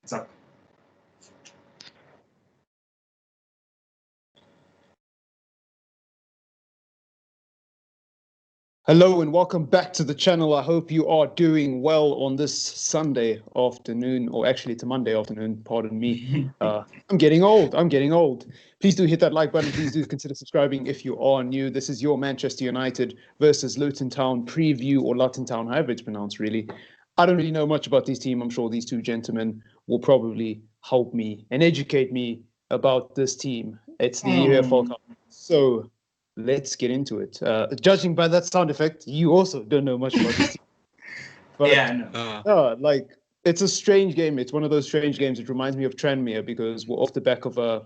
What's up? Hello and welcome back to the channel. I hope you are doing well on this Sunday afternoon, or actually it's a Monday afternoon, pardon me. I'm getting old. Please do hit that like button. Please do consider subscribing if you are new. This is your Manchester United versus Luton Town preview, or Luton Town, however it's pronounced really. I don't really know much about this team. I'm sure these two gentlemen will probably help me and educate me about this team. It's the EFL Cup. So let's get into it. Judging by that sound effect, you also don't know much about this team. But, Yeah, no. It's a strange game. It's one of those strange games. It reminds me of Tranmere because we're off the back of a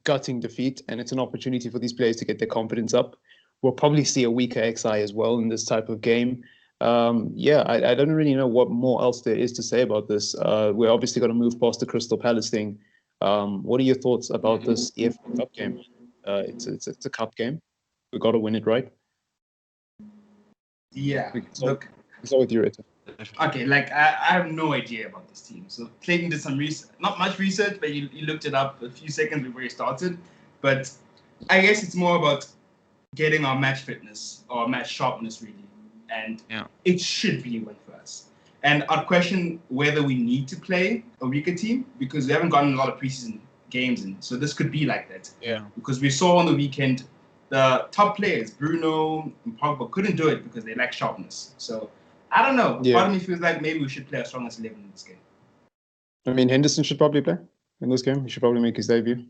gutting defeat, and it's an opportunity for these players to get their confidence up. We'll probably see a weaker XI as well in this type of game. I don't really know what more else there is to say about this. We're obviously going to move past the Crystal Palace thing. What are your thoughts about this EFL Cup game? It's a cup game. We got to win it, right? Yeah. Look, start with you, Rita. Okay, I have no idea about this team. So Clayton did some research, not much research, but you looked it up a few seconds before you started. But I guess it's more about getting our match fitness or match sharpness, really. And it should be a win for us. And I'd question whether we need to play a weaker team because we haven't gotten a lot of preseason games in. So this could be like that. Yeah. Because we saw on the weekend the top players, Bruno and Pogba, couldn't do it because they lack sharpness. So I don't know. Yeah. Part of me feels like maybe we should play our strongest 11 in this game. I mean, Henderson should probably play in this game. He should probably make his debut.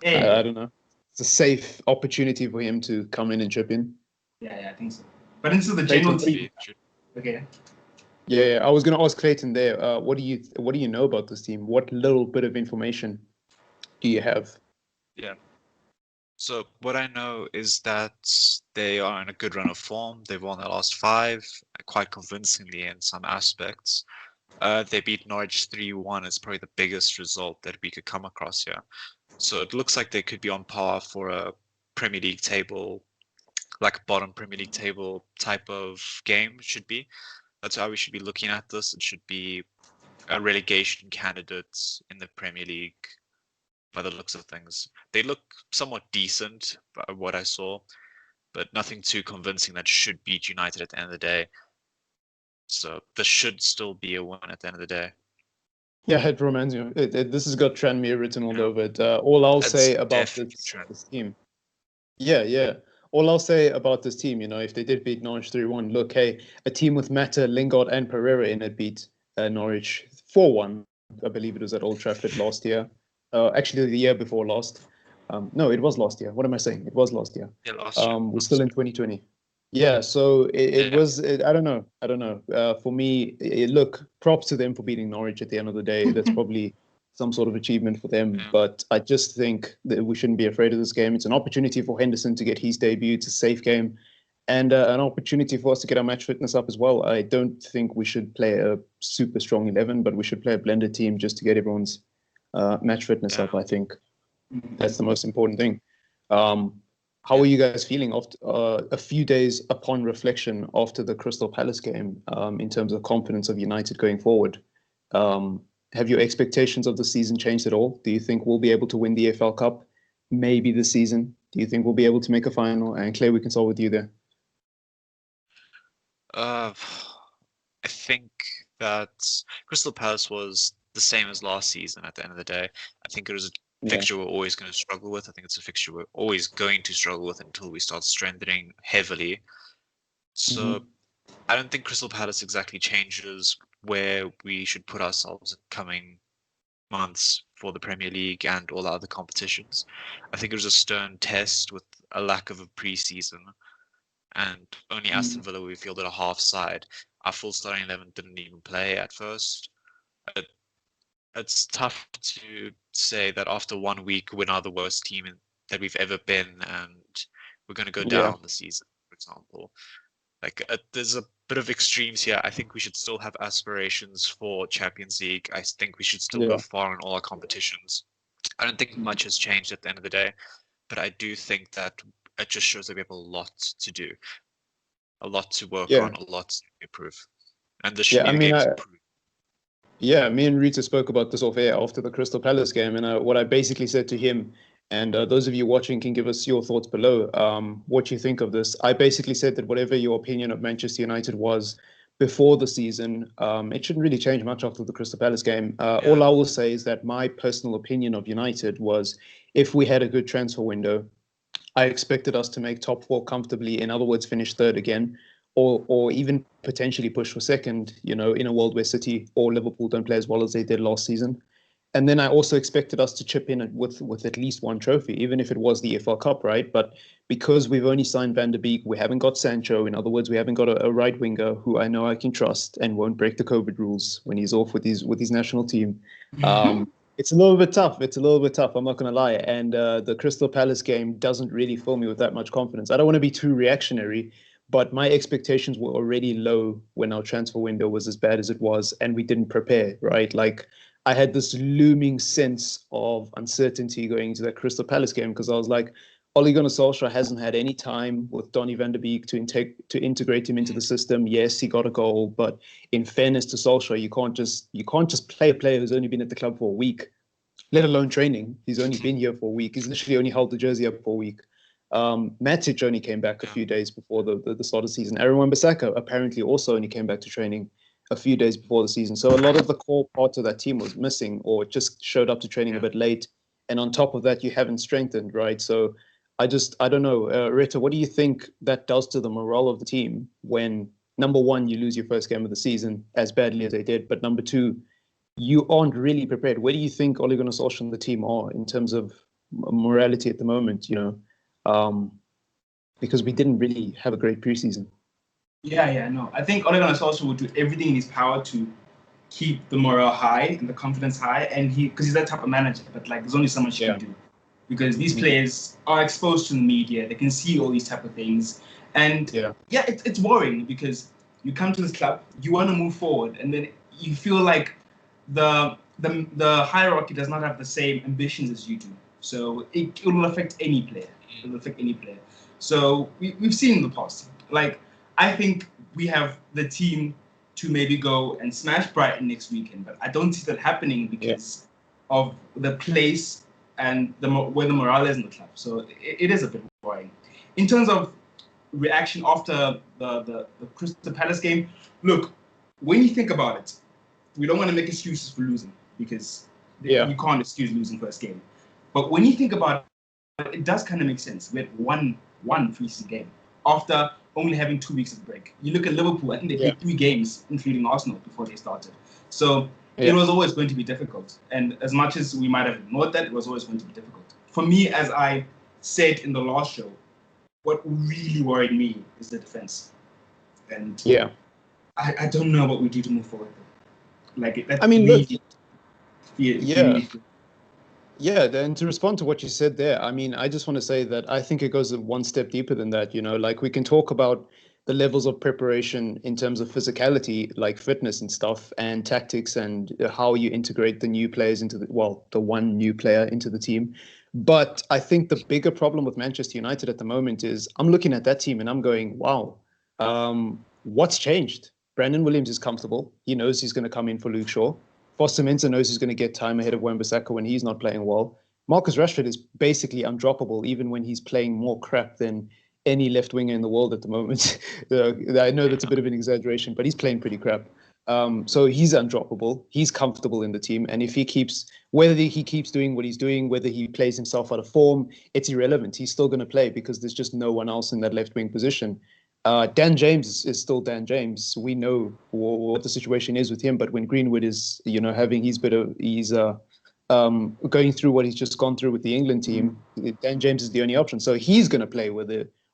Yeah. I don't know. It's a safe opportunity for him to come in and chip in. Yeah, I think so. But into the general team. Okay. Yeah, I was going to ask Clayton there. What do you know about this team? What little bit of information do you have? Yeah. So what I know is that they are in a good run of form. They've won their last 5, quite convincingly in some aspects. They beat Norwich 3-1. It's probably the biggest result that we could come across here. So it looks like they could be on par for a Premier League table, like a bottom Premier League table type of game should be. That's how we should be looking at this. It should be a relegation candidate in the Premier League. By the looks of things, they look somewhat decent by what I saw, but nothing too convincing that should beat United at the end of the day. So this should still be a win at the end of the day. Yeah, it reminds me. This has got Tranmere written all over it. All I'll say about this team. Yeah. All I'll say about this team, if they did beat Norwich 3-1, look, hey, a team with Mata, Lingard, and Pereira in it beat Norwich 4-1. I believe it was at Old Trafford last year. Actually, the year before last. No, it was last year. What am I saying? It was last year. Yeah, last year. We're still in 2020. Yeah, so it was. I don't know. For me, look, props to them for beating Norwich at the end of the day. That's probably some sort of achievement for them. Yeah. But I just think that we shouldn't be afraid of this game. It's an opportunity for Henderson to get his debut. It's a safe game, and an opportunity for us to get our match fitness up as well. I don't think we should play a super strong 11, but we should play a blended team just to get everyone's match fitness up. I think that's the most important thing. How are you guys feeling after a few days upon reflection after the Crystal Palace game in terms of confidence of United going forward? Have your expectations of the season changed at all? Do you think we'll be able to win the EFL Cup maybe this season? Do you think we'll be able to make a final? And Clay, we can start with you there. I think that Crystal Palace was the same as last season at the end of the day. I think it was a fixture we're always going to struggle with. I think it's a fixture we're always going to struggle with until we start strengthening heavily. So I don't think Crystal Palace exactly changes where we should put ourselves in coming months for the Premier League and all other competitions. I think it was a stern test with a lack of a pre-season, and only Aston Villa we fielded a half side. Our full starting 11 didn't even play at first. It's tough to say that after 1 week we're now the worst team that we've ever been, and we're going to go down the season, for example. There's a bit of extremes here. I think we should still have aspirations for Champions League. I think we should still go far in all our competitions. I don't think much has changed at the end of the day, but I do think that it just shows that we have a lot to do, a lot to work on, a lot to improve, and this should be the game to prove. Yeah, me and Rita spoke about this off air after the Crystal Palace game, and what I basically said to him, and those of you watching can give us your thoughts below, what you think of this. I basically said that whatever your opinion of Manchester United was before the season, it shouldn't really change much after the Crystal Palace game. All I will say is that my personal opinion of United was if we had a good transfer window, I expected us to make top four comfortably. In other words, finish third again, or even potentially push for second. In a world where City or Liverpool don't play as well as they did last season. And then I also expected us to chip in with at least one trophy, even if it was the EFL Cup, right? But because we've only signed Van der Beek, we haven't got Sancho. In other words, we haven't got a right winger who I know I can trust and won't break the COVID rules when he's off with his national team. It's a little bit tough. It's a little bit tough. I'm not going to lie. And the Crystal Palace game doesn't really fill me with that much confidence. I don't want to be too reactionary, but my expectations were already low when our transfer window was as bad as it was, and we didn't prepare, right? Like, I had this looming sense of uncertainty going into that Crystal Palace game because I was like, Ole Gunnar Solskjaer hasn't had any time with Donny van der Beek to integrate him into the system. Yes, he got a goal, but in fairness to Solskjaer, you can't just play a player who's only been at the club for a week, let alone training. He's only been here for a week. He's literally only held the jersey up for a week. Matic only came back a few days before the start of the season. Aaron Wan-Bissaka apparently also only came back to training a few days before the season. So a lot of the core parts of that team was missing or just showed up to training a bit late. And on top of that, you haven't strengthened, right? So I don't know. Rita, what do you think that does to the morale of the team when, number one, you lose your first game of the season as badly as they did, but number two, you aren't really prepared? Where do you think Ole Gunnar Solskjaer and the team are in terms of morality at the moment, because we didn't really have a great preseason? No. I think Ole Gunnar Solskjaer will do everything in his power to keep the morale high and the confidence high, and because he's that type of manager. But like, there's only so much you can do because these players are exposed to the media. They can see all these type of things, and it's worrying because you come to this club, you want to move forward, and then you feel like the hierarchy does not have the same ambitions as you do. So it will affect any player. It will affect any player. So we've seen in the past, like, I think we have the team to maybe go and smash Brighton next weekend, but I don't see that happening because of the place and where the morale is in the club. So it is a bit worrying. In terms of reaction after the Crystal Palace game, look, when you think about it, we don't want to make excuses for losing because you can't excuse losing first game. But when you think about it, it does kind of make sense. We had one preseason game after only having 2 weeks of break. You look at Liverpool, I think they played 3 games, including Arsenal, before they started. So it was always going to be difficult. And as much as we might have ignored that, it was always going to be difficult. For me, as I said in the last show, what really worried me is the defense. And I don't know what we do to move forward. Like, I mean, really, and to respond to what you said there, I mean, I just want to say that I think it goes one step deeper than that. Like, we can talk about the levels of preparation in terms of physicality, like fitness and stuff, and tactics, and how you integrate the new players into the one new player into the team. But I think the bigger problem with Manchester United at the moment is I'm looking at that team and I'm going, wow, what's changed? Brandon Williams is comfortable. He knows he's going to come in for Luke Shaw. Foster Mensah knows he's going to get time ahead of Wan-Bissaka when he's not playing well. Marcus Rashford is basically undroppable, even when he's playing more crap than any left winger in the world at the moment. I know that's a bit of an exaggeration, but he's playing pretty crap. So he's undroppable. He's comfortable in the team. And if whether he keeps doing what he's doing, whether he plays himself out of form, it's irrelevant. He's still going to play because there's just no one else in that left wing position. Dan James is still Dan James. We know what the situation is with him, but when Greenwood is, having he's going through what he's just gone through with the England team, Dan James is the only option. So he's going to play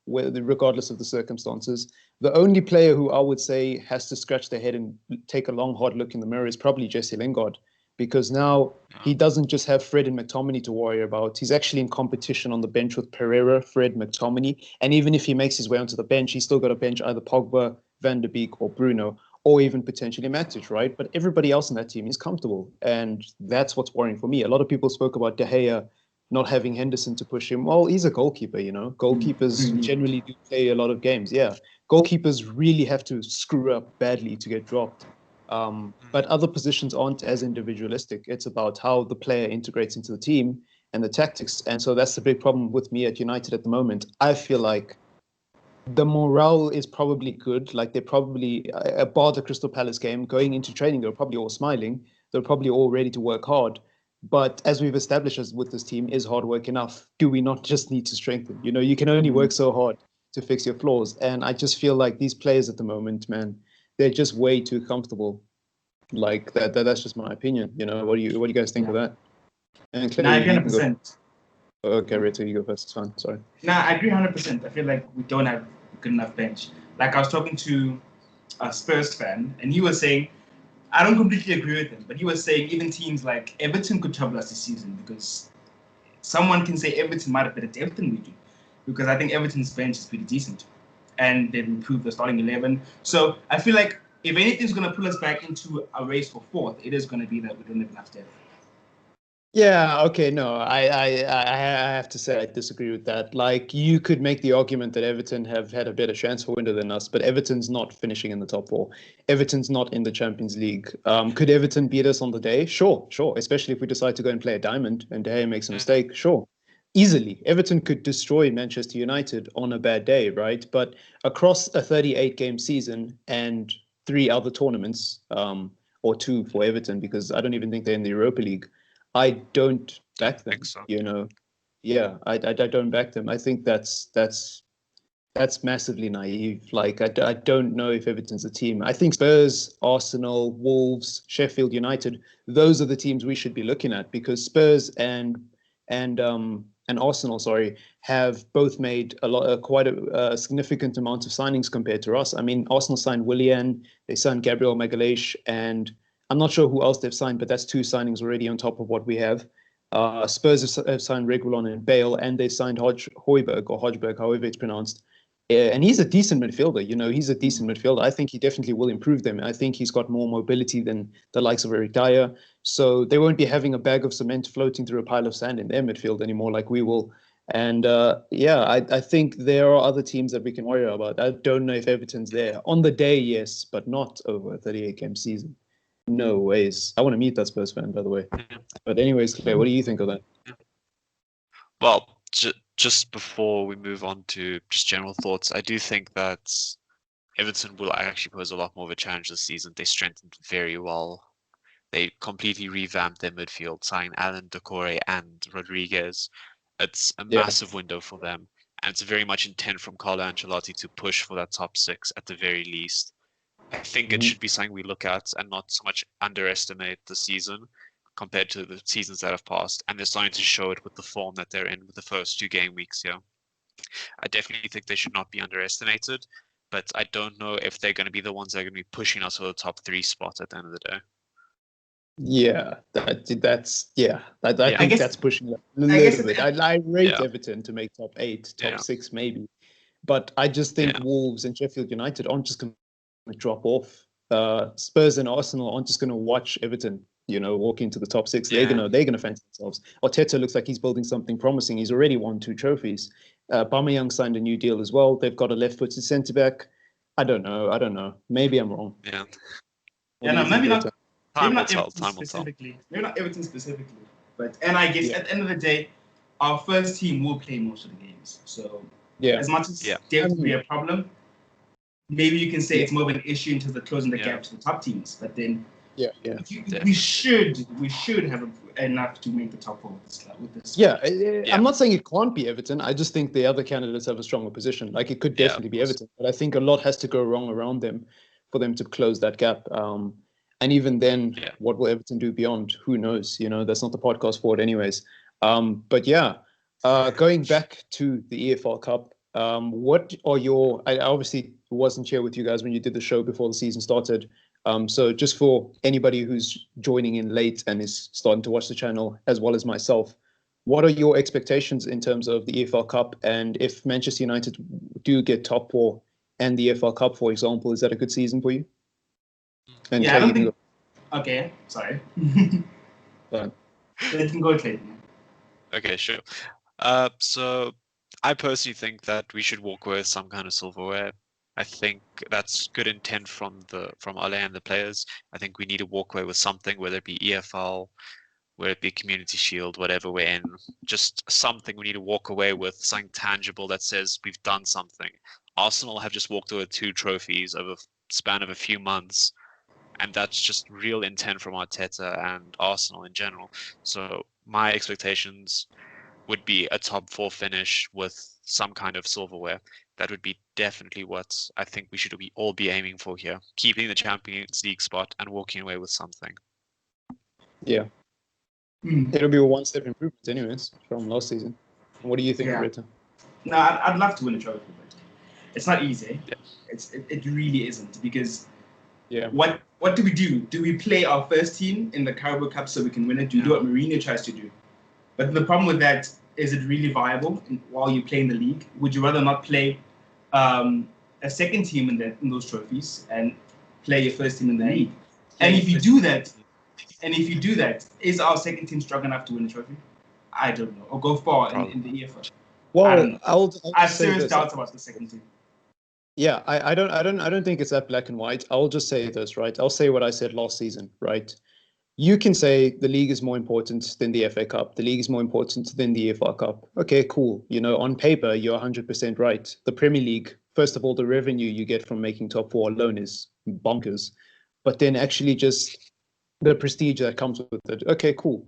regardless of the circumstances. The only player who I would say has to scratch their head and take a long, hard look in the mirror is probably Jesse Lingard, because now he doesn't just have Fred and McTominay to worry about. He's actually in competition on the bench with Pereira, Fred, McTominay. And even if he makes his way onto the bench, he's still got to bench either Pogba, Van der Beek, or Bruno, or even potentially Matic, right? But everybody else in that team is comfortable. And that's what's worrying for me. A lot of people spoke about De Gea not having Henderson to push him. Well, he's a goalkeeper, Goalkeepers generally do play a lot of games. Yeah. Goalkeepers really have to screw up badly to get dropped. But other positions aren't as individualistic. It's about how the player integrates into the team and the tactics. And so that's the big problem with me at United at the moment. I feel like the morale is probably good. Like they're probably, bar the Crystal Palace game, going into training, they're probably all smiling. They're probably all ready to work hard. But as we've established with this team, is hard work enough? Do we not just need to strengthen? You know, you can only work so hard to fix your flaws. And I just feel like these players at the moment, man, they're just way too comfortable. Like that's just my opinion. You know, what do you guys think of that? And Claire, Nah, you can go. 100%. Okay, Rita, you go first. It's fine. Sorry. Nah, I agree 100%. I feel like we don't have a good enough bench. Like I was talking to a Spurs fan, and he was saying, I don't completely agree with him, but he was saying even teams like Everton could trouble us this season because someone can say Everton might have better depth than we do, because I think Everton's bench is pretty decent, and they've improved the starting 11. So I feel like if anything's going to pull us back into a race for fourth, it is going to be that we don't have enough depth. Yeah, okay, no, I have to say I disagree with that. Like, you could make the argument that Everton have had a better transfer window than us, but Everton's not finishing in the top four. Everton's not in the Champions League. Could Everton beat us on the day? Sure, especially if we decide to go and play a diamond and De Gea makes a mistake, sure. Easily, Everton could destroy Manchester United on a bad day, right? But across a 38-game season and 3 other tournaments, or 2 for Everton, because I don't even think they're in the Europa League, I don't back them. So. You know, yeah, I don't back them. I think that's massively naive. Like I don't know if Everton's a team. I think Spurs, Arsenal, Wolves, Sheffield United, those are the teams we should be looking at, because Spurs and Arsenal, have both made quite a significant amount of signings compared to us. I mean, Arsenal signed Willian, they signed Gabriel Magalhaes, and I'm not sure who else they've signed, but that's 2 signings already on top of what we have. Spurs have signed Reguilon and Bale, and they signed Hojberg, however it's pronounced. And he's a decent midfielder. You know, he's a decent midfielder. I think he definitely will improve them. I think he's got more mobility than the likes of Eric Dyer. So they won't be having a bag of cement floating through a pile of sand in their midfield anymore like we will. And I think there are other teams that we can worry about. I don't know if Everton's there. On the day, yes, but not over a 38-game season. No ways. I want to meet that Spurs fan, by the way. But anyways, Claire, what do you think of that? Well, just before we move on to just general thoughts, I do think that Everton will actually pose a lot more of a challenge this season. They strengthened very well. They completely revamped their midfield, signed Alan Decore and Rodriguez. It's a massive window for them. And it's very much intent from Carlo Ancelotti to push for that top 6 at the very least. I think it should be something we look at and not so much underestimate the season compared to the seasons that have passed. And they're starting to show it with the form that they're in with the first 2 game weeks here. I definitely think they should not be underestimated, but I don't know if they're going to be the ones that are going to be pushing us for the top 3 spot at the end of the day. Yeah, I think that's pushing a little bit. I rate Everton to make top 8, top 6 maybe. But I just think Wolves and Sheffield United aren't just going to drop off. Spurs and Arsenal aren't just going to watch Everton, walk into the top 6. They're gonna fancy themselves. Arteta looks like he's building something promising. He's already won 2 trophies. Aubameyang signed a new deal as well. They've got a left-footed centre back. I don't know. Maybe I'm wrong. Yeah. Maybe not. Time will tell. Maybe not Everton specifically. And I guess at the end of the day, our first team will play most of the games. So as much as depth will be a problem, maybe you can say it's more of an issue in terms of closing the gap to the top teams. But then we should have enough to make the top 4 with this. I'm not saying it can't be Everton. I just think the other candidates have a stronger position. Like, it could definitely be Everton, but I think a lot has to go wrong around them for them to close that gap. And even then, what will Everton do beyond? Who knows? That's not the podcast for it anyways. Going back to the EFL Cup, what are your... I obviously wasn't here with you guys when you did the show before the season started. So just for anybody who's joining in late and is starting to watch the channel, as well as myself, what are your expectations in terms of the EFL Cup? And if Manchester United do get top 4 and the EFL Cup, for example, is that a good season for you? And I don't think... Okay, sorry. But you can go, Clayton. Okay, sure. So I personally think that we should walk away with some kind of silverware. I think that's good intent from Ole and the players. I think we need to walk away with something, whether it be EFL, whether it be Community Shield, whatever we're in. Just something we need to walk away with, something tangible that says we've done something. Arsenal have just walked away with 2 trophies over a span of a few months, and that's just real intent from Arteta and Arsenal in general. So my expectations would be a top 4 finish with some kind of silverware. That would be definitely what I think we should all be aiming for here. Keeping the Champions League spot and walking away with something. Yeah. It'll be a one-step improvement anyways from last season. What do you think, Rita? No, I'd love to win a trophy, but it's not easy. Yeah. It really isn't, because yeah. What do we do? Do we play our first team in the Carabao Cup so we can win it? Do you do what Mourinho tries to do? But the problem with that, is it really viable while you play in the league? Would you rather not play a second team in those trophies and play your first team in the league? And if you do that, is our second team strong enough to win a trophy? I don't know. Or go far in the EFL. Well, I have serious doubts about the second team. Yeah, I don't think it's that black and white. I'll just say this, right? I'll say what I said last season, right? You can say the league is more important than the FA Cup. The league is more important than the EFL Cup. Okay, cool. On paper, you're 100% right. The Premier League, first of all, the revenue you get from making top 4 alone is bonkers. But then actually just the prestige that comes with it. Okay, cool.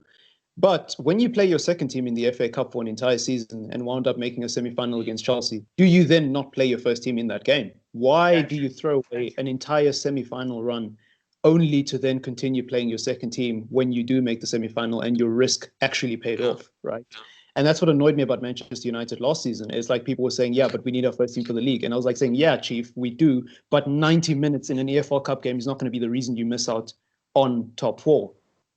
But when you play your second team in the FA Cup for an entire season and wound up making a semi-final against Chelsea, do you then not play your first team in that game? Why do you throw away an entire semi-final run only to then continue playing your second team when you do make the semi-final and your risk actually paid off, right? And that's what annoyed me about Manchester United last season. It's like people were saying, yeah, but we need our first team for the league. And I was like saying, yeah, Chief, we do. But 90 minutes in an EFL Cup game is not going to be the reason you miss out on top 4.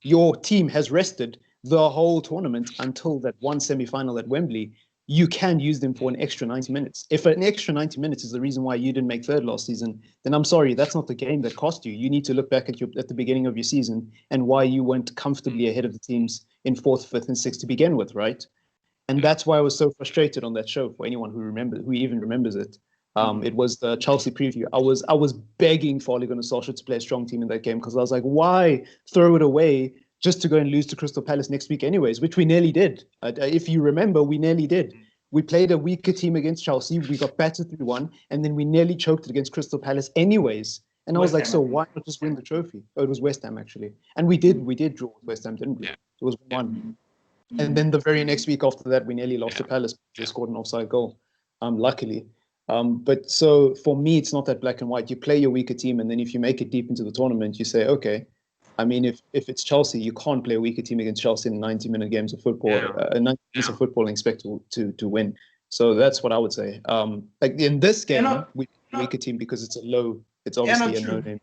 Your team has rested the whole tournament until that one semi-final at Wembley. You can use them for an extra 90 minutes. If an extra 90 minutes is the reason why you didn't make third last season, then I'm sorry, that's not the game that cost you. You need to look back at the beginning of your season and why you went comfortably ahead of the teams in 4th, 5th, and 6th to begin with, right? And that's why I was so frustrated on that show. For anyone who even remembers it, it was the Chelsea preview. I was begging for Ole Gunnar Solskjaer to play a strong team in that game, because I was like, why throw it away just to go and lose to Crystal Palace next week anyways, which we nearly did. If you remember, we nearly did. We played a weaker team against Chelsea. We got battered 3-1, and then we nearly choked it against Crystal Palace anyways. And I was like, so why not just win the trophy? Oh, it was West Ham, actually. And we did draw with West Ham, didn't we? Yeah. It was 1. And then the very next week after that, we nearly lost to Palace. They scored an offside goal, luckily. But so for me, it's not that black and white. You play your weaker team, and then if you make it deep into the tournament, you say, okay, I mean, if it's Chelsea, you can't play a weaker team against Chelsea in 90-minute games of football, 90 minutes of football, and expect to win. So that's what I would say. Like in this game, we weaker team because it's obviously a no-name.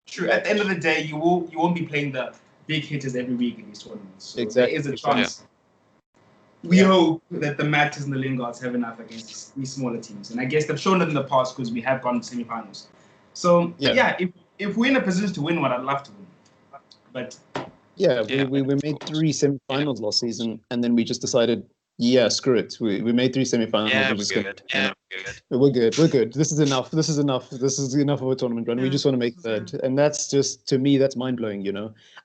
True. At the end of the day, you won't be playing the big hitters every week in these tournaments. So exactly. There is a chance. We hope that the Matters and the Lingards have enough against these smaller teams, and I guess they've shown it in the past because we have gone to semi-finals. So if we're in a position to win one, I'd love to win. But we made 3 semi-finals last season, and then we just decided, screw it. We made 3 semi-finals. We're good. We're good. This is enough. This is enough of a tournament run. We just want to make third, and that's just, to me, that's mind blowing.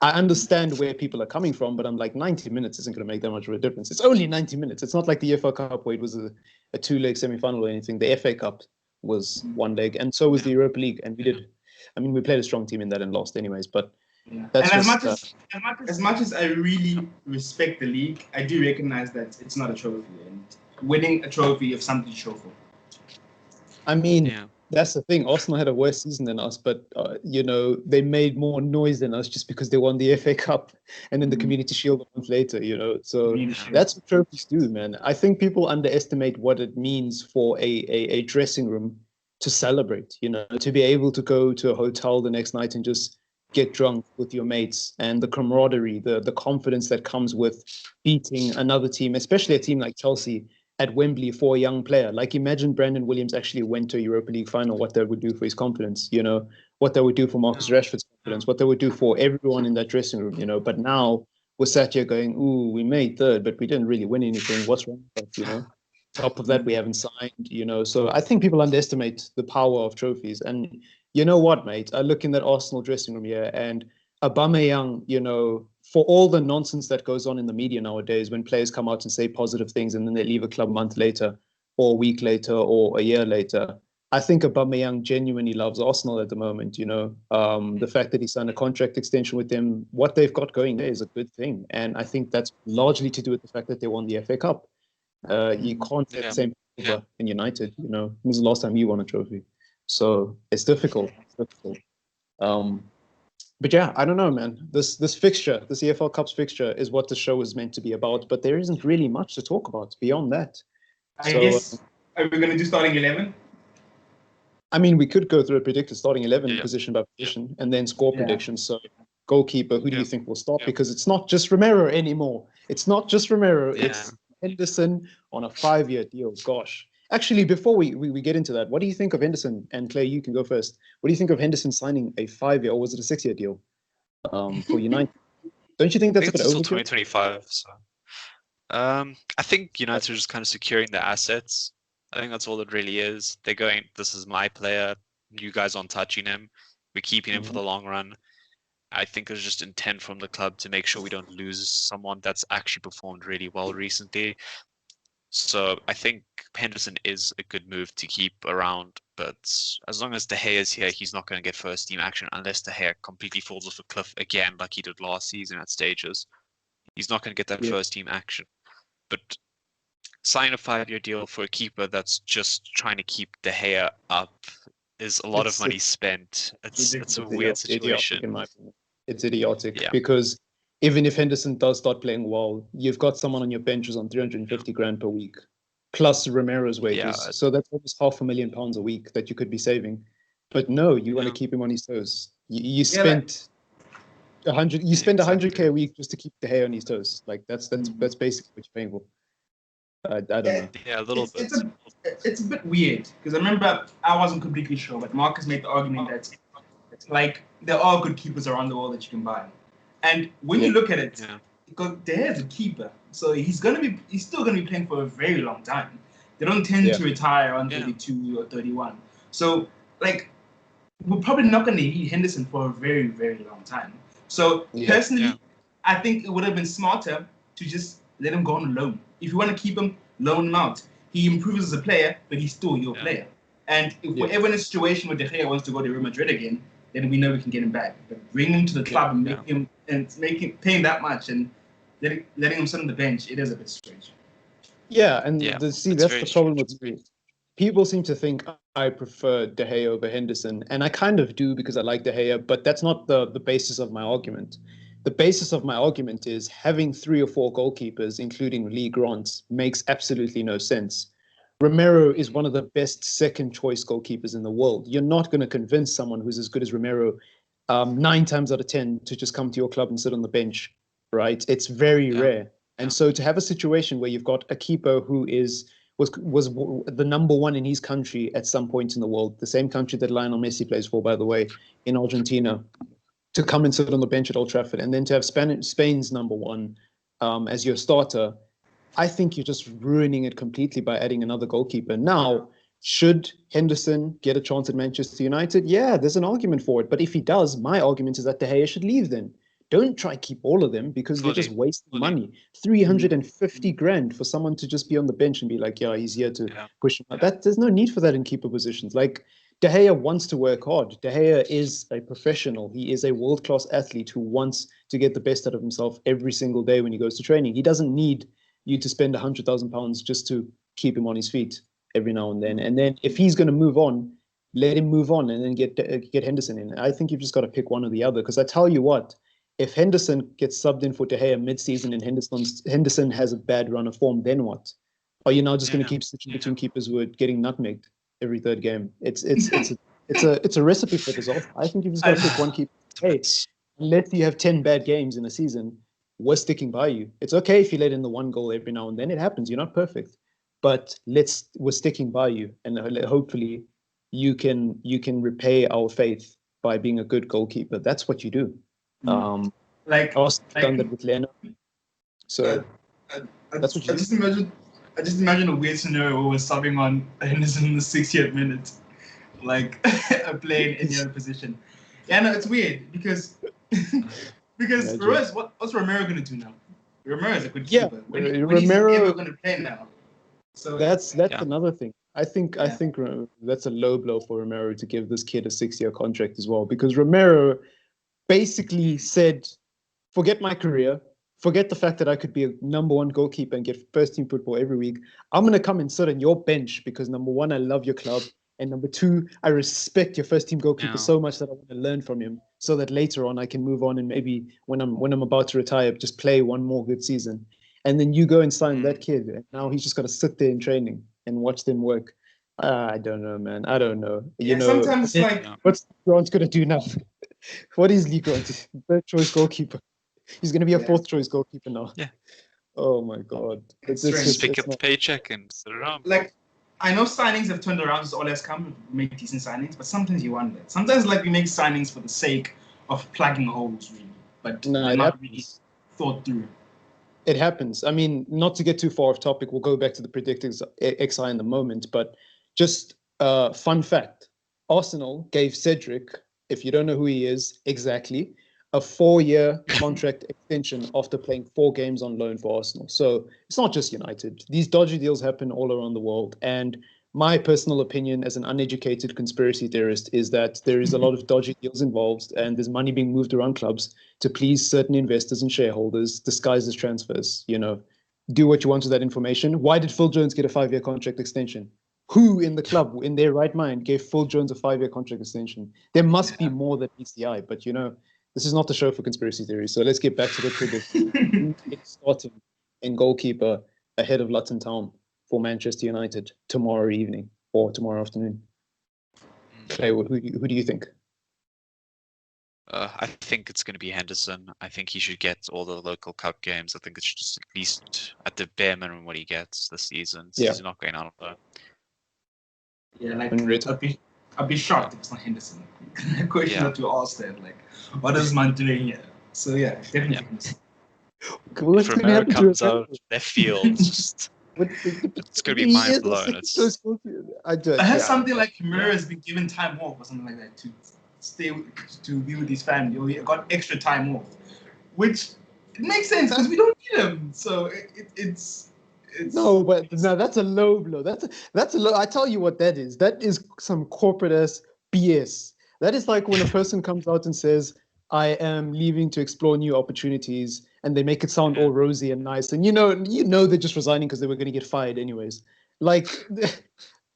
I understand where people are coming from, but I'm like, 90 minutes isn't going to make that much of a difference. It's only 90 minutes. It's not like the EFL Cup where it was a 2-leg semi-final or anything. The FA Cup was 1 leg, and so was the Europa League, and we did. I mean, we played a strong team in that and lost anyways, but. Yeah. That's and as much as I really respect the league, I do recognize that it's not a trophy, and winning a trophy is something to show for. I mean, that's the thing. Arsenal had a worse season than us, but they made more noise than us just because they won the FA Cup and then the Community Shield a month later. So that's what trophies do, man. I think people underestimate what it means for a dressing room to celebrate. To be able to go to a hotel the next night and just get drunk with your mates, and the camaraderie, the confidence that comes with beating another team, especially a team like Chelsea at Wembley for a young player. Like, imagine Brandon Williams actually went to a Europa League final, what that would do for his confidence, what that would do for Marcus Rashford's confidence, what that would do for everyone in that dressing room, But now we're sat here going, ooh, we made third, but we didn't really win anything. What's wrong with that, top of that, we haven't signed, you know. So I think people underestimate the power of trophies. And you know what, mate? I look in that Arsenal dressing room here, and Aubameyang, you know, for all the nonsense that goes on in the media nowadays, when players come out and say positive things and then they leave a club a month later, or a week later, or a year later, I think Aubameyang genuinely loves Arsenal at the moment. You know, the fact that he signed a contract extension with them, what they've got going there is a good thing, and I think that's largely to do with the fact that they won the FA Cup. You can't say the same over in United. You know, when was the last time you won a trophy? So it's difficult. It's difficult. But yeah, I don't know, man. This fixture, this EFL Cup's fixture, is what the show is meant to be about. But there isn't really much to talk about beyond that. I guess, are we going to do starting 11? I mean, we could go through a predicted starting 11 position by position and then score predictions. So goalkeeper, who do you think will start? Because it's not just Romero anymore. It's not just Romero. It's Henderson on a 5-year deal. Gosh. Actually, before we get into that, what do you think of Henderson? And Clay, you can go first. What do you think of Henderson signing a 5-year, or was it a 6-year deal for United? Don't you think that's a bit until overkill? 2025. So, I think United are just kind of securing their assets. I think that's all it really is. They're going, this is my player. You guys aren't touching him. We're keeping him for the long run. I think there's just intent from the club to make sure we don't lose someone that's actually performed really well recently. So I think Henderson is a good move to keep around. But as long as De Gea is here, he's not going to get first team action unless De Gea completely falls off a cliff again like he did last season at stages. He's not going to get that first team action. But sign a 5-year deal for a keeper that's just trying to keep De Gea up is a lot of money spent. It's a weird situation. In my opinion. It's idiotic because even if Henderson does start playing well, you've got someone on your bench who's on 350 grand per week, plus Romero's wages. So that's almost £500,000 a week that you could be saving. But no, you want to keep him on his toes. You spent 100. You spend 100K a week just to keep De Gea on his toes. Like that's basically what you're paying for. I don't know. Yeah, a little bit. It's a bit weird because I remember I wasn't completely sure, but Marcus made the argument that like there are good keepers around the world that you can buy, and when you look at it, because De Gea is a keeper, so he's still gonna be playing for a very long time. They don't tend to retire on 32 or 31, so like we're probably not gonna need Henderson for a very, very long time. So personally, I think it would have been smarter to just let him go on loan. If you want to keep him, loan him out. He improves as a player, but he's still your player. And if we're ever in a situation where De Gea wants to go to Real Madrid again, then we know we can get him back. But bring him to the club and make him paying that much and letting him sit on the bench, it is a bit strange. Yeah, and that's the problem with me. People seem to think I prefer De Gea over Henderson, and I kind of do because I like De Gea, but that's not the basis of my argument. The basis of my argument is having 3 or 4 goalkeepers, including Lee Grant, makes absolutely no sense. Romero is one of the best second-choice goalkeepers in the world. You're not going to convince someone who's as good as Romero 9 times out of 10 to just come to your club and sit on the bench, right? It's very rare. And so to have a situation where you've got a keeper who was the number 1 in his country at some point in the world, the same country that Lionel Messi plays for, by the way, in Argentina, to come and sit on the bench at Old Trafford, and then to have Spain's number 1 as your starter, I think you're just ruining it completely by adding another goalkeeper. Now, should Henderson get a chance at Manchester United? Yeah, there's an argument for it. But if he does, my argument is that De Gea should leave then. Don't try to keep all of them because you're just wasting money. 350 grand for someone to just be on the bench and be like, yeah, he's here to push him out. There's no need for that in keeper positions. Like, De Gea wants to work hard. De Gea is a professional. He is a world-class athlete who wants to get the best out of himself every single day when he goes to training. He doesn't need you to spend £100,000 just to keep him on his feet every now and then. And then if he's going to move on, let him move on and then get Henderson in. I think you've just got to pick one or the other. Because I tell you what, if Henderson gets subbed in for De Gea mid-season and Henderson has a bad run of form, then what? Are you now just going to keep switching between keepers who are getting nutmegged every third game? It's a recipe for disaster. I think you've just got to pick one keeper. Hey, unless you have 10 bad games in a season, we're sticking by you. It's okay if you let in the 1 goal every now and then. It happens. You're not perfect, but we're sticking by you, and hopefully you can repay our faith by being a good goalkeeper. That's what you do. Done that with Leno. So that's what you just imagine. I just imagine a weird scenario where we're subbing on Henderson in the 60th minute, like a play in any other position. Yeah, no, it's weird because Ruiz, what's Romero gonna do now? Romero is a good keeper. When is he ever gonna play now? So that's another thing. I think that's a low blow for Romero to give this kid a 6-year contract as well, because Romero basically said, forget my career, forget the fact that I could be a number 1 goalkeeper and get first team football every week. I'm going to come and sit on your bench because number 1, I love your club. And number 2, I respect your first team goalkeeper so much that I want to learn from him so that later on I can move on and maybe when I'm about to retire, just play one more good season. And then you go and sign that kid. And now he's just got to sit there in training and watch them work. I don't know, man. I don't know. Sometimes what's Grant going to do now? What is Lee Grant? Third choice goalkeeper. He's going to be a 4th choice goalkeeper now. Yeah. Oh my God. Just pick up the paycheck and sit around. Like, I know signings have turned around as all has come. We make decent signings, but sometimes you wonder. Sometimes we make signings for the sake of plugging holes, really, but not really thought through. It happens. I mean, not to get too far off topic, we'll go back to the predictors XI in the moment, but just fun fact. Arsenal gave Cedric, if you don't know who he is exactly, a 4-year contract extension after playing 4 games on loan for Arsenal. So it's not just United. These dodgy deals happen all around the world. And my personal opinion as an uneducated conspiracy theorist is that there is a lot of dodgy deals involved and there's money being moved around clubs to please certain investors and shareholders disguised as transfers. Do what you want with that information. Why did Phil Jones get a 5-year contract extension? Who in the club, in their right mind, gave Phil Jones a 5-year contract extension? There must be more than PCI, but this is not the show for conspiracy theories. So let's get back to the prediction. It's starting in goalkeeper ahead of Luton Town for Manchester United tomorrow evening or tomorrow afternoon. Clay, who do you think? I think it's going to be Henderson. I think he should get all the local cup games. I think it's just at least at the bare minimum what he gets this season. So he's not going out on loan. Yeah, I'd be shocked if it's not Henderson. A question that you asked there, what is man doing here? So definitely Henderson. If Romero comes out left field, it's going to be mind blown. I heard something like Romero has been given time off or something like that to be with his family. Or he got extra time off, which it makes sense because we don't need him. So it's no, that's a low blow. That's a low. I tell you what that is. That is some corporate ass BS. That is like when a person comes out and says, "I am leaving to explore new opportunities," and they make it sound all rosy and nice, and they're just resigning because they were going to get fired anyways.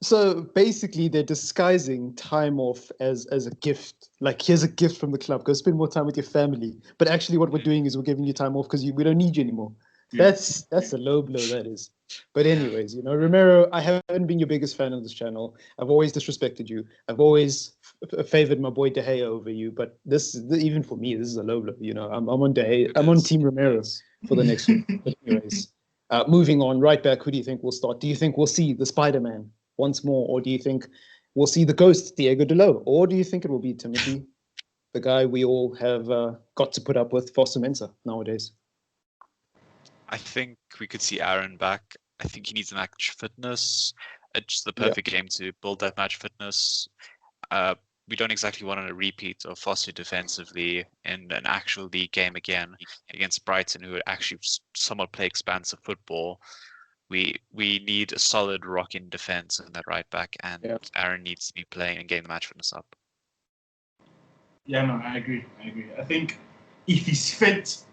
So basically, they're disguising time off as a gift. Like, here's a gift from the club. Go spend more time with your family. But actually, what we're doing is we're giving you time off because we don't need you anymore. That's a low blow, that is. But anyways, Romero, I haven't been your biggest fan of this channel. I've always disrespected you. I've always favored my boy De Gea over you. But even for me, this is a low blow. I'm on De Gea. I'm on Team Romero for the next one. But anyways, moving on, right back, who do you think will start? Do you think we'll see the Spider-Man once more? Or do you think we'll see the ghost, Diego Dalot? Or do you think it will be Timothy, the guy we all have got to put up with for Mensa nowadays? I think we could see Aaron back. I think he needs match fitness. It's the perfect game to build that match fitness. We don't exactly want a repeat of Foster defensively in an actual league game again against Brighton, who would actually somewhat play expansive football. We need a solid rock in defense in that right back, and Aaron needs to be playing and getting the match fitness up. Yeah, no, I agree. I think if he's fit,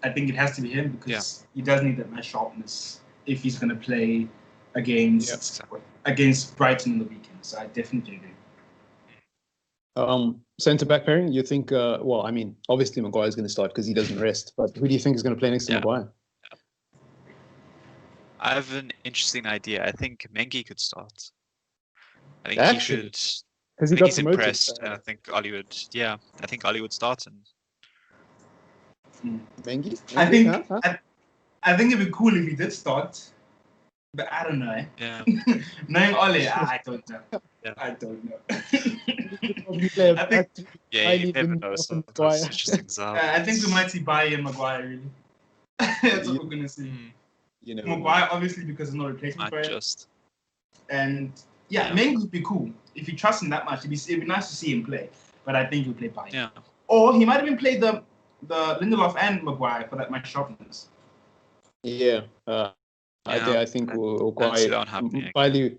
I think it has to be him because he does need that match sharpness if he's going to play against Brighton in the weekend. So I definitely agree. Centre back pairing, you think? Obviously Maguire is going to start because he doesn't rest. But who do you think is going to play next to Maguire? I have an interesting idea. I think Mengi could start. I think he should. Because he's impressed. I think Oli would. Yeah, I think Oli would start and. Mengi? I think it'd be cool if he did start, but I don't know. Yeah. Knowing Oli, I don't know. Yeah. I don't know. I think. Yeah, you never know. So that's just I think we might see Bailly and Maguire. Really. That's what we're gonna see. You know, Maguire, obviously, because there's no replacement for him. And Mengi would be cool. If you trust him that much, it'd be nice to see him play. But I think he'll play Bailly. Yeah. Or he might even play the Lindelof and Maguire for that match sharpness. Yeah. I think we'll Bailly.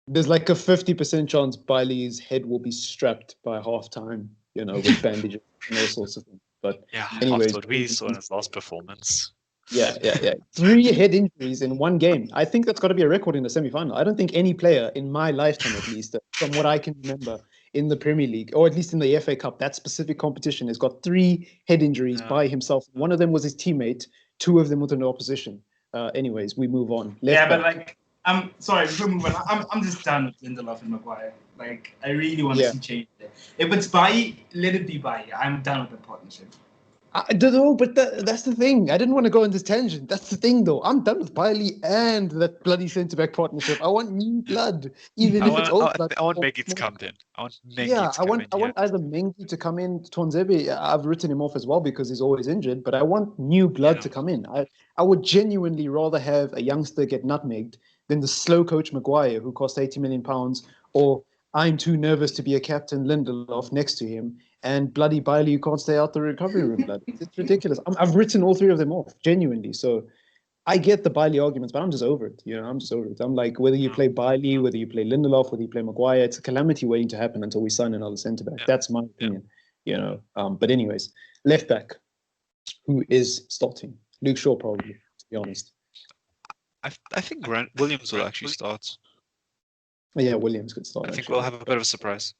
There's like a 50% chance Bailey's head will be strapped by half time, you know, with bandages and all sorts of things. But anyways, what we saw in his last performance. Yeah. 3 head injuries in one game. I think that's got to be a record in the semi-final. I don't think any player in my lifetime, at least, from what I can remember in the Premier League, or at least in the EFL Cup, that specific competition, has got 3 head injuries by himself. One of them was his teammate. 2 of them were in the opposition. Anyways, we move on. But like, I'm sorry, before we move on, I'm just done with Lindelof and Maguire. Like, I really want to see change there. If it's Bailly, let it be Bailly. I'm done with the partnership. I don't know, but that's the thing. I didn't want to go on this tangent. That's the thing, though. I'm done with Bailly and that bloody centre-back partnership. I want new blood, even if it's old blood. I want Mengi to come in. I want either Mengi to come in. Tuanzebe, I've written him off as well because he's always injured, but I want new blood to come in. I would genuinely rather have a youngster get nutmegged than the slow coach Maguire, who cost £80 million, or I'm too nervous to be a captain Lindelof next to him, and bloody Bailly, you can't stay out the recovery room, blood. It's ridiculous. I've written all 3 of them off, genuinely. So I get the Bailly arguments, but I'm just over it. You know, I'm just over it. I'm like, whether you play Bailly, whether you play Lindelof, whether you play Maguire, it's a calamity waiting to happen until we sign another centre-back. That's my opinion, you know. But anyways, left-back, who is starting? Luke Shaw, probably, to be honest. I think Williams will actually start. Yeah, Williams could start. I think we'll have a bit of a surprise.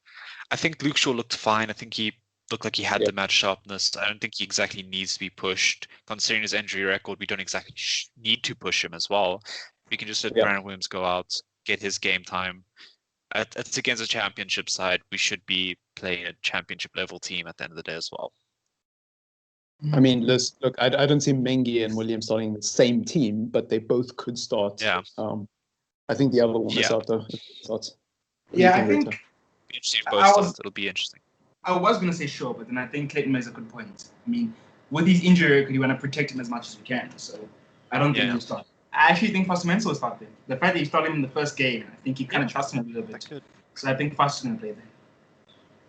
I think Luke Shaw looked fine. I think he looked like he had the match sharpness. I don't think he exactly needs to be pushed. Considering his injury record, we don't exactly need to push him as well. We can just let Brandon Williams go out, get his game time. It's against a championship side. We should be playing a championship level team at the end of the day as well. I mean, look, I don't see Mengi and Williams starting the same team, but they both could start. Yeah. I think the other one is out though. I think it'll be interesting. I was going to say sure, but then I think Clayton makes a good point. I mean, with his injury record, you want to protect him as much as we can. So I don't think he'll start. I actually think Foster will start there. The fact that he started him in the first game, I think he kind of trusts him a little bit. So I think Foster's going to play there.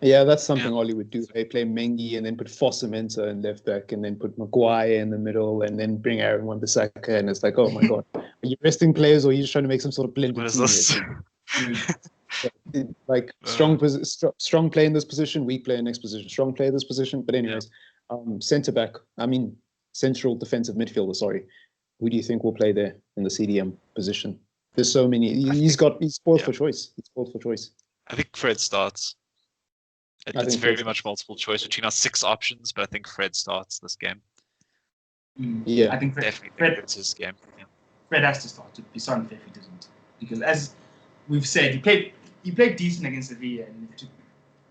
Yeah, that's something Ollie would do. They play Mengi and then put Foster in left back and then put Maguire in the middle and then bring Aaron Wan-Bissaka, and it's like, oh my God. Are you resting players or are you just trying to make some sort of blended team? Like strong play in this position, weak play in next position, strong play in this position. But anyways, central defensive midfielder, sorry. Who do you think will play there in the CDM position? There's so many. He's spoiled for choice. I think Fred starts. It's very much multiple choice between our 6 options, but I think Fred starts this game. I think Fred's his game. Yeah. Fred has to start. It'd be so unfair if he doesn't, because as we've said, he played decent against Sevilla, and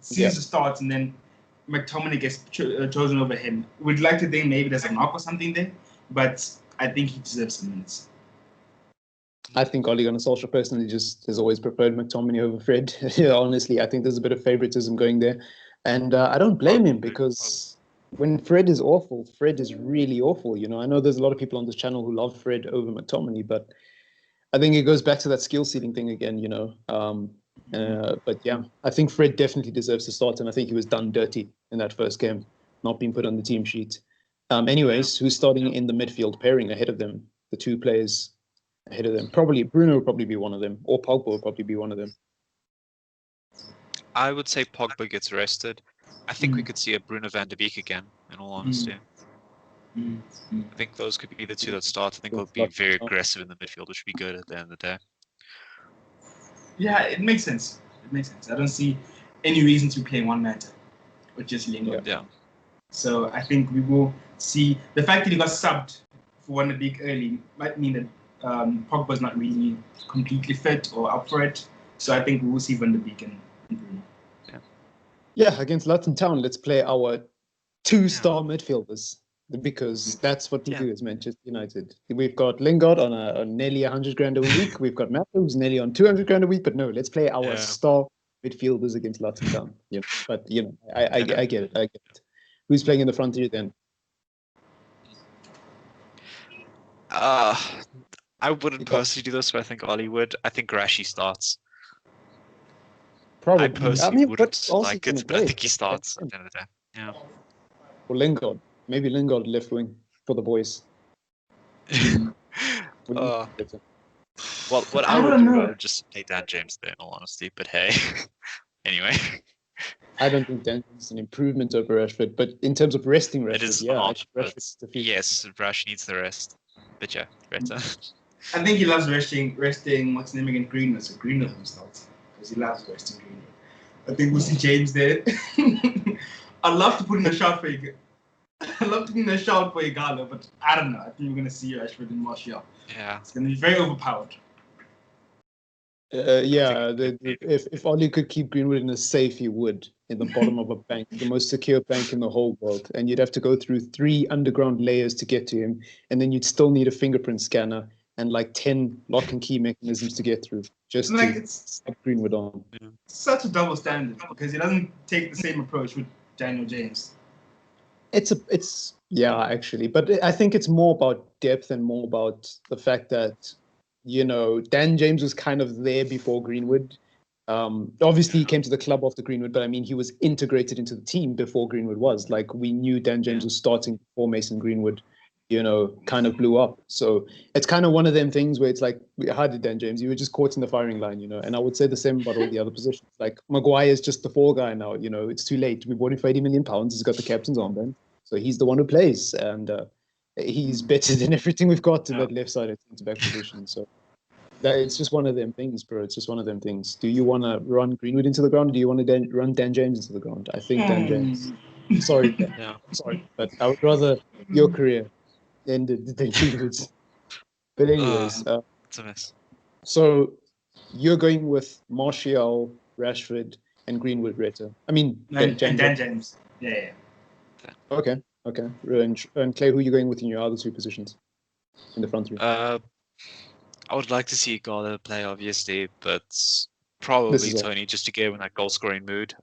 season starts, and then McTominay gets chosen over him. We'd like to think maybe there's a knock or something there, but I think he deserves some minutes. I think Ole Gunnar Solskjaer personally just has always preferred McTominay over Fred. Honestly, I think there's a bit of favoritism going there. And I don't blame him, because when Fred is awful, Fred is really awful. You know, I know there's a lot of people on this channel who love Fred over McTominay, but I think it goes back to that skill ceiling thing again, you know. But yeah, I think Fred definitely deserves to start, and I think he was done dirty in that first game, not being put on the team sheet. Anyways, who's starting in the midfield pairing ahead of them? The 2 players ahead of them. Probably Bruno will probably be one of them, or Pogba will probably be one of them. I would say Pogba gets rested. I think we could see a Bruno van der Beek again, in all honesty. I think those could be the 2 that start. I think we'll be very aggressive in the midfield, which would be good at the end of the day. Yeah, it makes sense. I don't see any reason to play one matter, or just Lingard. Yeah. So I think we will see the fact that he got subbed for Van der Beek early might mean that Pogba's not really completely fit or up for it. So I think we will see Van der Beek and Bruno. Yeah, against Luton Town, let's play our 2-star midfielders, because that's what we do as Manchester United. We've got Lingard on nearly 100 grand a week. We've got Matthew, who's nearly on 200 grand a week. But no, let's play our star midfielders against Luton Town. Yeah, but you know, I get it. Who's playing in the front here then? I wouldn't personally do this, but I think Ollie would. I think Rashi starts. Probably. I personally mean, what wouldn't else like is it, gonna but I play? think he starts at the end of the day. Yeah. Or Lingard. Maybe Lingard left wing for the boys. Uh, well, what I I would don't do, know. I would just play Dan James there, in all honesty. But hey, anyway, I don't think Dan is an improvement over Rashford, but in terms of resting Rashford, it is yeah, not. actually, But Rashford's the future. yes, Rash needs the rest. But yeah, better. I think he loves resting. What's his name again? Greenwood. So Greenwood will start because he loves resting Greenwood. I think we'll see James there. I'd love to put in a shout for Igalo, but I don't know. I think we're gonna see Rashford and Martial. Yeah. It's gonna be very overpowered. If Ollie could keep Greenwood in a safe, he would, in the bottom of a bank, the most secure bank in the whole world. And you'd have to go through 3 underground layers to get to him, and then you'd still need a fingerprint scanner and like 10 lock and key mechanisms to get through just Like to it's have Greenwood on. such a double standard because he doesn't take the same approach with Daniel James. It's actually, but I think it's more about depth and more about the fact that, Dan James was kind of there before Greenwood. Obviously he came to the club after Greenwood, but I mean, he was integrated into the team before Greenwood was. Like, we knew Dan James was starting before Mason Greenwood, kind of blew up. So it's kind of one of them things where it's like, how did Dan James? You were just caught in the firing line, and I would say the same about all the other positions. Like, Maguire is just the fall guy now, it's too late. We bought him for £80 million. He's got the captain's armband. So he's the one who plays. And he's better than everything we've got to that left side of the back position. So it's just one of them things, bro. It's just one of them things. Do you want to run Greenwood into the ground, or do you want to run Dan James into the ground? I think Dan James. Sorry, but I would rather your career ended than Greenwood's. But anyways, it's a mess. So you're going with Martial, Rashford, and Greenwood, Reta. I mean, and Dan James. Yeah. Okay. And Clay, who are you going with in your other 2 positions in the front 3? I would like to see Igalo play, obviously, but probably Tony, just to get him in that goal-scoring mood.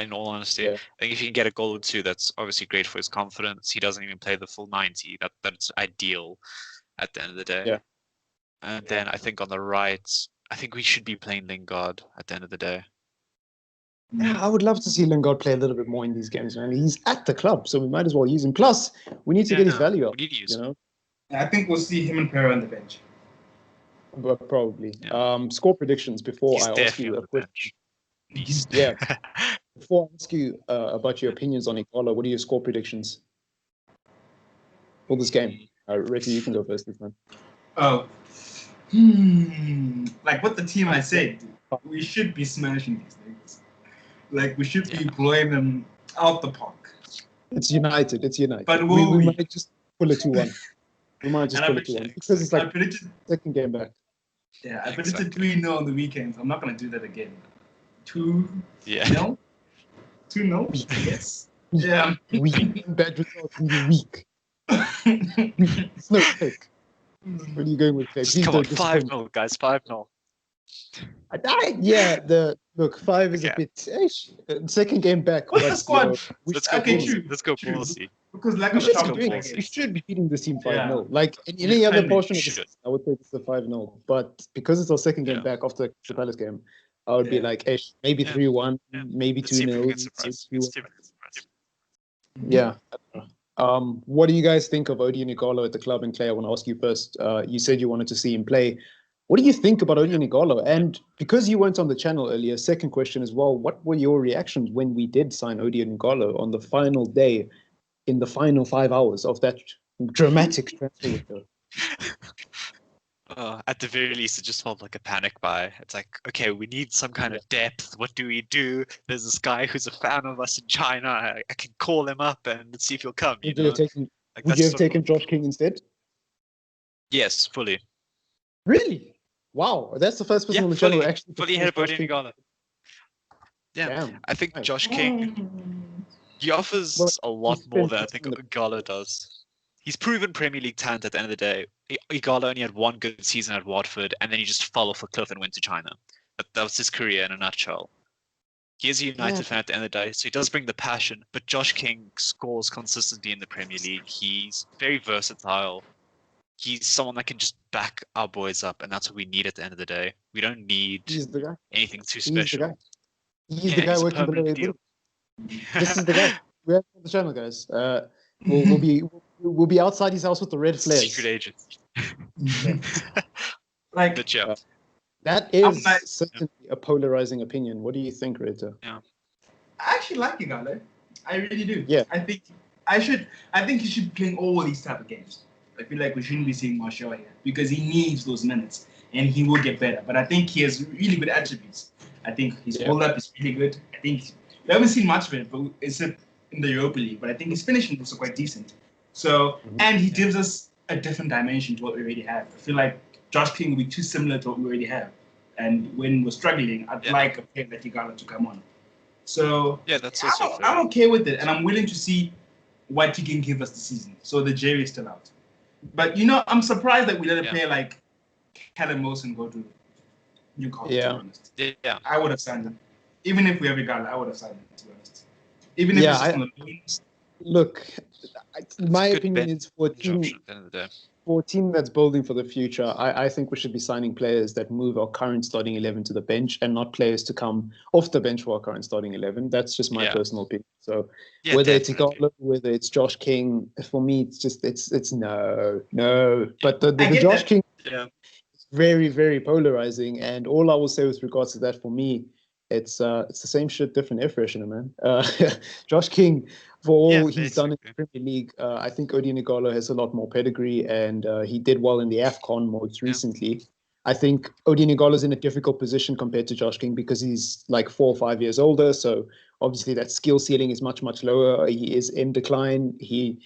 In all honesty, I think if he can get a goal or 2, that's obviously great for his confidence. He doesn't even play the full 90. That's ideal at the end of the day. Yeah. And then I think on the right, I think we should be playing Lingard at the end of the day. Yeah, I would love to see Lingard play a little bit more in these games, man. He's at the club, so we might as well use him. Plus, we need to get his value up. We need to use him. I think we'll see him and Pereira on the bench. But probably. Score predictions before I ask you a question. Yeah. Before I ask you about your opinions on Igalo, what are your score predictions for this game? Ricky, you can go first this time. Oh. Like what the team I said, we should be smashing these things. Like, we should be blowing them out the park. It's United. But we might just pull a 2-1. We might just pull a 2-1. Because it's like I predicted, second game back. Yeah, I predicted 3-0 on the weekends. I'm not going to do that again. 2-0? 2-0? Yes. Yeah. Weak. Bad results in the week. It's no fake. What are you going with, Clay? Come on, 5-0, guys. 5-0. Look, 5 is a bit. Second game back. What's the squad? Let's go ballsy. Because we should be beating this team 5-0. Like in any other portion of the season, I would say it's a 5-0. But because it's our second game back after the Palace game, I would be like, maybe 3-1, maybe 2-0. Yeah. What do you guys think of Odion Igalo at the club? And Clay, I want to ask you first. You said you wanted to see him play. What do you think about Odion Igalo? And because you weren't on the channel earlier, second question as well, what were your reactions when we did sign Odion Igalo on the final day, in the final 5 hours of that dramatic transfer window? At the very least, it just felt like a panic buy. It's like, okay, we need some kind of depth. What do we do? There's this guy who's a fan of us in China. I can call him up and see if he'll come. Would you have taken Josh King instead? Yes, fully. Really? Wow, that's the first person on the channel who actually fully had Odion Igalo. Yeah, damn. I think Josh King, he offers a lot more than I think Igalo does. He's proven Premier League talent at the end of the day. Igalo only had 1 good season at Watford, and then he just fell off a cliff and went to China. That was his career in a nutshell. He is a United fan at the end of the day, so he does bring the passion, but Josh King scores consistently in the Premier League. He's very versatile. he's someone that can just back our boys up, and that's what we need at the end of the day. We don't need He's the guy. anything too He's the special. guy. He's the guy he's a working below permanent Edu. deal. This is the guy. We're on the channel, guys. We'll be outside his house with the red flares. Secret agent. Like, But yeah, That I'm is like- certainly a polarizing opinion. What do you think, Rita? I actually like Igalo. I really do. Yeah. I think he should be playing all these type of games. I feel like we shouldn't be seeing Martial here because he needs those minutes and he will get better. But I think he has really good attributes. I think his hold up is really good. I think we haven't seen much of it, but it's in the Europa League. But I think his finishing was quite decent. So and he gives us a different dimension to what we already have. I feel like Josh King will be too similar to what we already have. And when we're struggling, I'd like a player like Igalo to come on. So that's also fair. I'm okay with it, and I'm willing to see what he can give us this season. So the jury is still out. But I'm surprised that we let a player like Callum Wilson go to Newcastle. Yeah. To be honest. Yeah. I would have signed him. Even if we have Igalo, I would have signed him, to be honest. Even if it's just on the loans. Look, my Good opinion is for a bench team, option at the end of the day. for a team that's building for the future, I think we should be signing players that move our current starting 11 to the bench and not players to come off the bench for our current starting 11. That's just my personal opinion. So whether it's Igalo, whether it's Josh King, for me, it's no. But the Josh King is very, very polarizing. And all I will say with regards to that, for me, it's the same shit, different air freshener, man. Josh King, for all he's done in the Premier League, I think Odion Igalo has a lot more pedigree, and he did well in the AFCON most recently. I think Odion Igalo is in a difficult position compared to Josh King because he's like 4 or 5 years older, so obviously that skill ceiling is much, much lower. He is in decline. He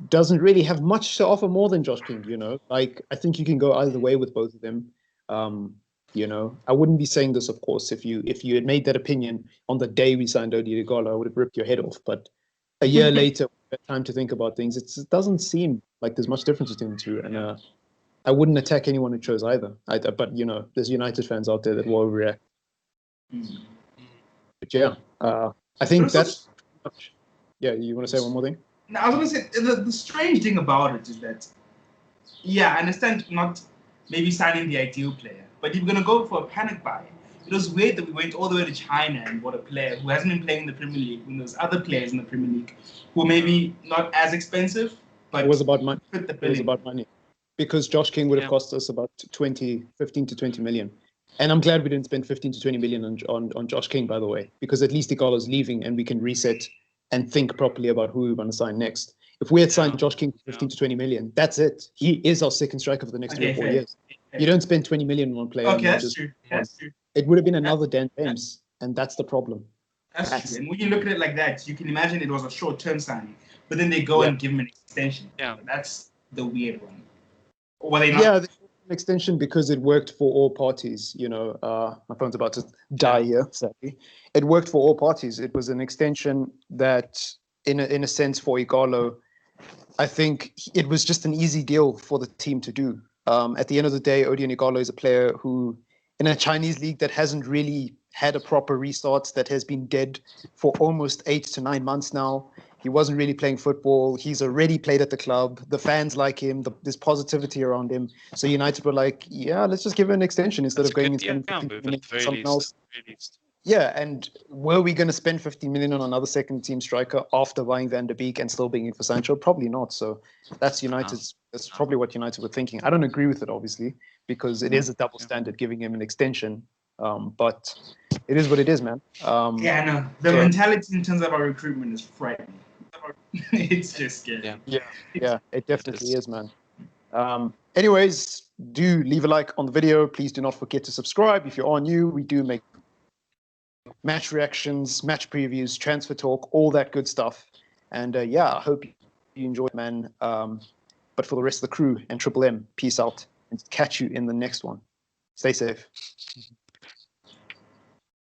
doesn't really have much to offer more than Josh King, Like, I think you can go either way with both of them. I wouldn't be saying this, of course, if you had made that opinion on the day we signed Odion Igalo, I would have ripped your head off. But a year later, time to think about things, it doesn't seem like there's much difference between the two. And I wouldn't attack anyone who chose either. But there's United fans out there that will overreact. But yeah, I think that's. Yeah, you want to say one more thing? No, I was going to say the strange thing about it is that, I understand not maybe signing the ideal player, but if you're going to go for a panic buy, it was weird that we went all the way to China and bought a player who hasn't been playing in the Premier League when there's other players in the Premier League who are maybe not as expensive, but it was about money. Fit the it was about money. Because Josh King would have cost us about 15 to 20 million. And I'm glad we didn't spend 15 to 20 million on Josh King, by the way, because at least Igalo's leaving and we can reset and think properly about who we want to sign next. If we had signed Josh King for 15 to 20 million, that's it. He is our second striker for the next 3 or 4 years. You don't spend 20 million on one player. Okay, that's true. That's true. It would have been another Dan James, and that's the problem. That's true. And when you look at it like that, you can imagine it was a short-term signing, but then they go and give him an extension. Yeah. That's the weird one. Or were they not? Yeah, they gave an extension because it worked for all parties. My phone's about to die here, sadly. It worked for all parties. It was an extension that, in a sense, for Igalo, I think it was just an easy deal for the team to do. At the end of the day, Odion Igalo is a player who, in a Chinese league that hasn't really had a proper restart, that has been dead for almost 8 to 9 months now. He wasn't really playing football. He's already played at the club. The fans like him. There's positivity around him. So United were like, let's just give him an extension instead of going and spending 15 million on something else. Yeah, and were we going to spend 15 million on another second-team striker after buying Van der Beek and still being in for Sancho? Probably not. So that's United's. That's probably what United were thinking. I don't agree with it, obviously, because it is a double standard giving him an extension. But it is what it is, man. No. The mentality in terms of our recruitment is frightening. It's just scary. Yeah, it definitely is, man. Anyways, do leave a like on the video. Please do not forget to subscribe. If you are new, we do make match reactions, match previews, transfer talk, all that good stuff. And I hope you enjoyed, man. But for the rest of the crew and Triple M, peace out and catch you in the next one. Stay safe.